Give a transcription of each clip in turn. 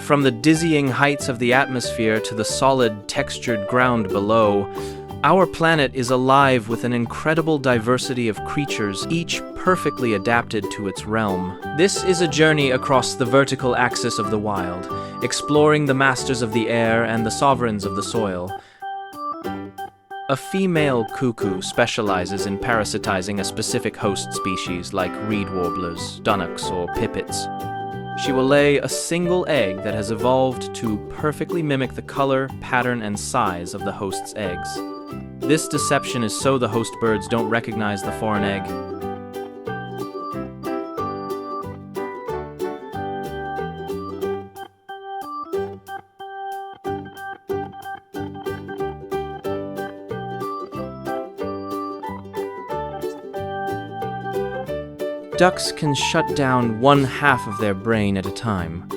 From the dizzying heights of the atmosphere to the solid, textured ground below, our planet is alive with an incredible diversity of creatures, each perfectly adapted to its realm. This is a journey across the vertical axis of the wild, exploring the masters of the air and the sovereigns of the soil. A female cuckoo specializes in parasitizing a specific host species like reed warblers, dunnocks, or pipits. She will lay a single egg that has evolved to perfectly mimic the color, pattern, and size of the host's eggs. This deception is so the host birds don't recognize the foreign egg. Ducks can shut down 1/2 of their brain at a time.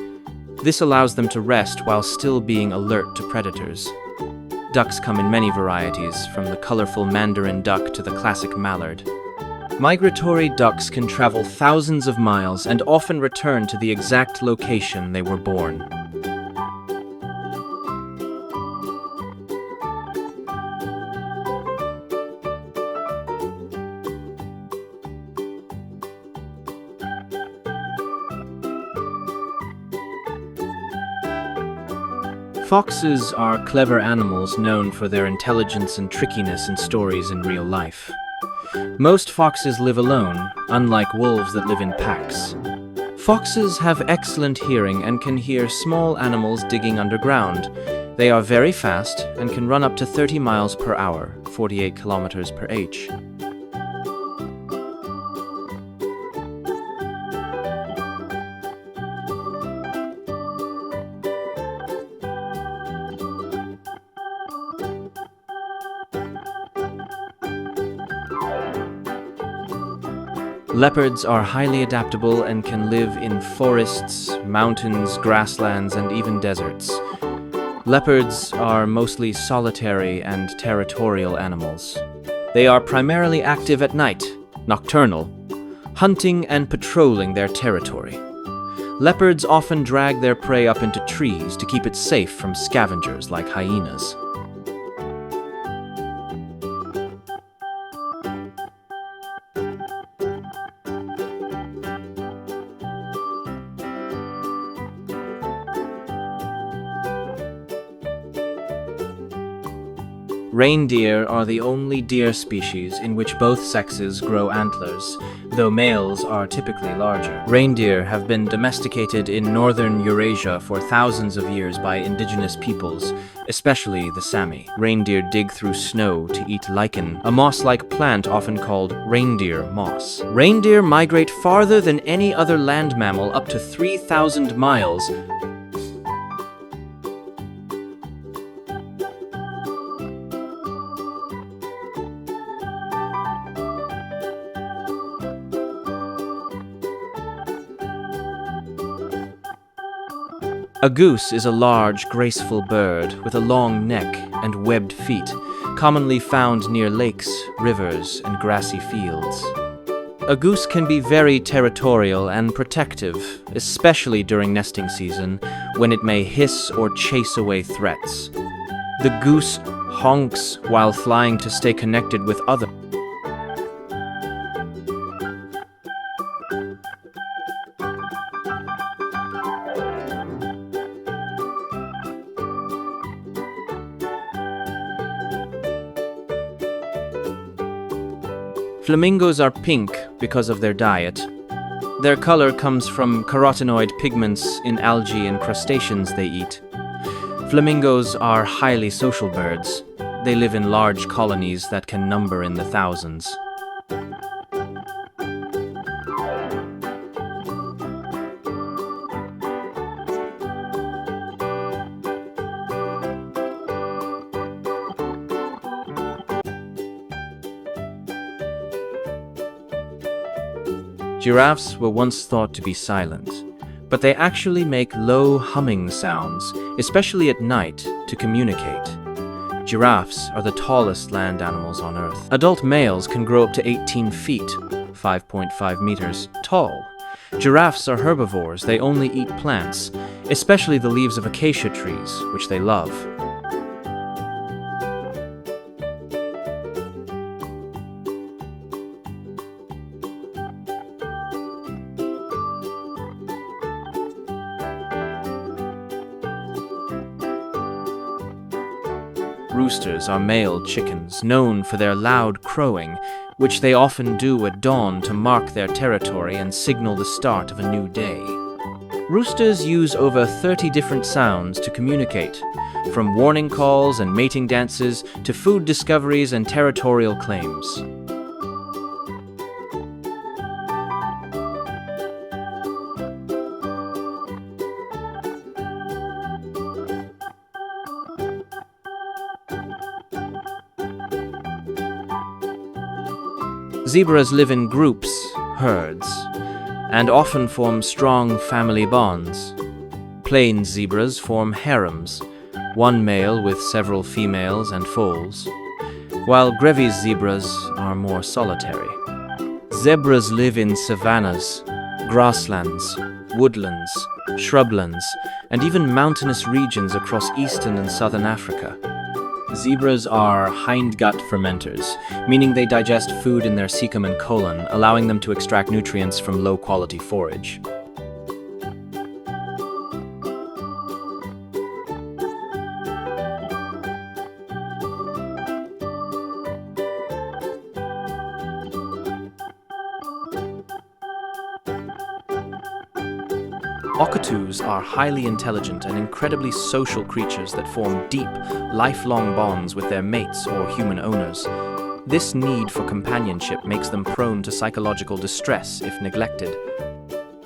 This allows them to rest while still being alert to predators. Ducks come in many varieties, from the colorful mandarin duck to the classic mallard. Migratory ducks can travel thousands of miles and often return to the exact location they were born. Foxes are clever animals known for their intelligence and trickiness in stories in real life. Most foxes live alone, unlike wolves that live in packs. Foxes have excellent hearing and can hear small animals digging underground. They are very fast and can run up to 30 miles per hour, 48 kilometers per h. Leopards are highly adaptable and can live in forests, mountains, grasslands, and even deserts. Leopards are mostly solitary and territorial animals. They are primarily active at night, nocturnal, hunting and patrolling their territory. Leopards often drag their prey up into trees to keep it safe from scavengers like hyenas. Reindeer are the only deer species in which both sexes grow antlers, though males are typically larger. Reindeer have been domesticated in northern Eurasia for thousands of years by indigenous peoples, especially the Sami. Reindeer dig through snow to eat lichen, a moss-like plant often called reindeer moss. Reindeer migrate farther than any other land mammal, up to 3,000 miles, A goose is a large, graceful bird with a long neck and webbed feet, commonly found near lakes, rivers, and grassy fields. A goose can be very territorial and protective, especially during nesting season, when it may hiss or chase away threats. The goose honks while flying to stay connected with others. Flamingos are pink because of their diet. Their color comes from carotenoid pigments in algae and crustaceans they eat. Flamingos are highly social birds. They live in large colonies that can number in the thousands. Giraffes were once thought to be silent, but they actually make low humming sounds, especially at night, to communicate. Giraffes are the tallest land animals on Earth. Adult males can grow up to 18 feet, 5.5 meters, tall. Giraffes are herbivores. They only eat plants. especially the leaves of acacia trees, which they love. Roosters are male chickens, known for their loud crowing, which they often do at dawn to mark their territory and signal the start of a new day. Roosters use over 30 different sounds to communicate, from warning calls and mating dances to food discoveries and territorial claims. Zebras live in groups, herds, and often form strong family bonds. Plains zebras form harems, one male with several females and foals, while Grevy's zebras are more solitary. Zebras live in savannas, grasslands, woodlands, shrublands, and even mountainous regions across eastern and southern Africa. Zebras are hindgut fermenters, meaning they digest food in their cecum and colon, allowing them to extract nutrients from low-quality forage. Cockatoos are highly intelligent and incredibly social creatures that form deep, lifelong bonds with their mates or human owners. This need for companionship makes them prone to psychological distress if neglected.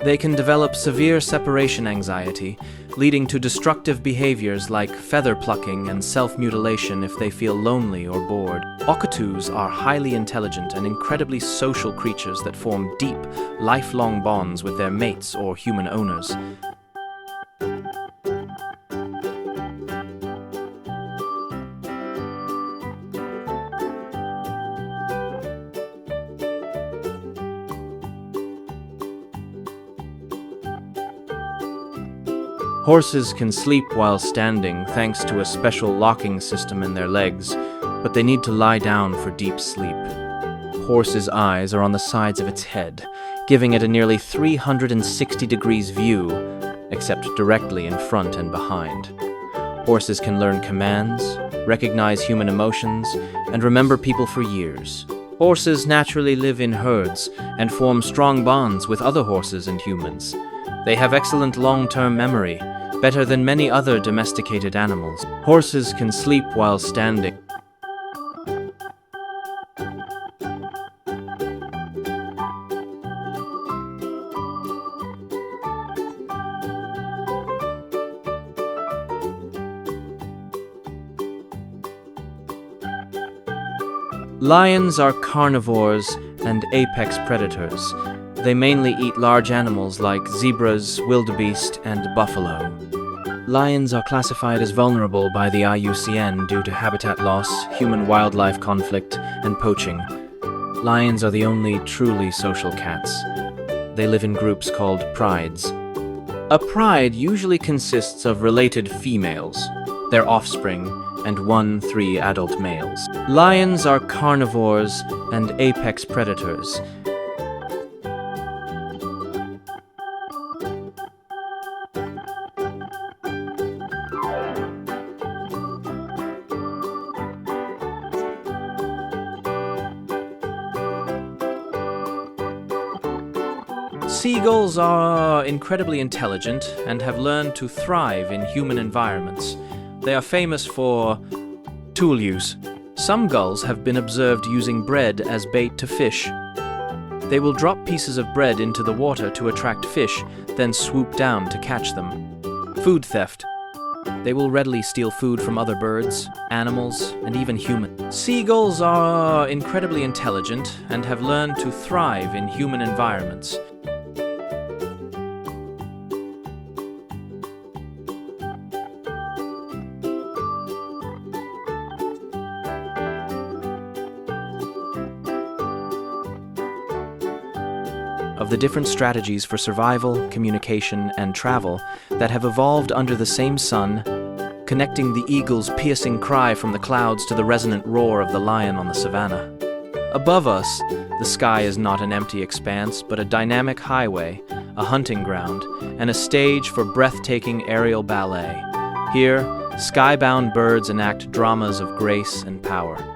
They can develop severe separation anxiety, leading to destructive behaviors like feather plucking and self-mutilation if they feel lonely or bored. Cockatoos are highly intelligent and incredibly social creatures that form deep, lifelong bonds with their mates or human owners. Horses can sleep while standing thanks to a special locking system in their legs, but they need to lie down for deep sleep. Horse's eyes are on the sides of its head, giving it a nearly 360 degrees view, except directly in front and behind. Horses can learn commands, recognize human emotions, and remember people for years. Horses naturally live in herds and form strong bonds with other horses and humans. They have excellent long-term memory, better than many other domesticated animals. Horses can sleep while standing. Lions are carnivores and apex predators. They mainly eat large animals like zebras, wildebeest, and buffalo. Lions are classified as vulnerable by the IUCN due to habitat loss, human-wildlife conflict, and poaching. Lions are the only truly social cats. They live in groups called prides. A pride usually consists of related females, their offspring, and 1-3 adult males. Lions are carnivores and apex predators. Seagulls are incredibly intelligent and have learned to thrive in human environments. They are famous for tool use. Some gulls have been observed using bread as bait to fish. They will drop pieces of bread into the water to attract fish, then swoop down to catch them. Food theft. They will readily steal food from other birds, animals, and even humans. Seagulls are incredibly intelligent and have learned to thrive in human environments. of the different strategies for survival, communication, and travel that have evolved under the same sun, connecting the eagle's piercing cry from the clouds to the resonant roar of the lion on the savanna. Above us, the sky is not an empty expanse, but a dynamic highway, a hunting ground, and a stage for breathtaking aerial ballet. Here, skybound birds enact dramas of grace and power.